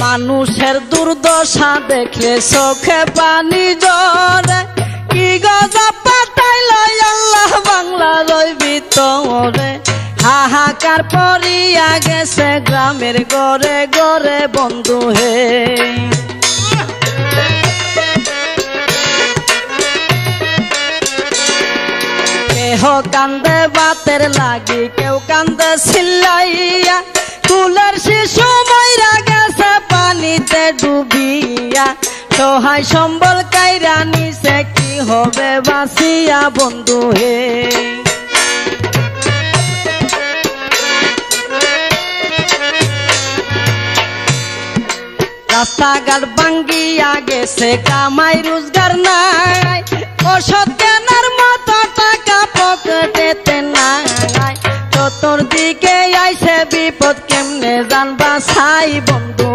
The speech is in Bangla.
মানুষের দুর্দশা দেখলে চোখে পানি ঝরে কি গজব পাঠাইল আল্লাহ বাংলার ওই ভিতরে হাহাকার পড়িয়া গেছে গ্রামের ঘরে ঘরে বন্ধু হে কেহ কান্দে বাতের লাগি কেউ কান্দে চিল্লাইয়া কুলের শিশু মইরা গেছে পানিতে ডুবিয়া সহায় সম্বল কাইরা নিছে কি হবে বাঁচিয়া বন্ধু হে রাস্তাঘাট ভাঙ্গিয়া গেছে কামাই রোজগার নাই ওষুধ কেনার মতো টাকা পকেটেতে নাই চতুর্দিকে আইছে বিপদ কেমনে জানবা ছাই বন্ধু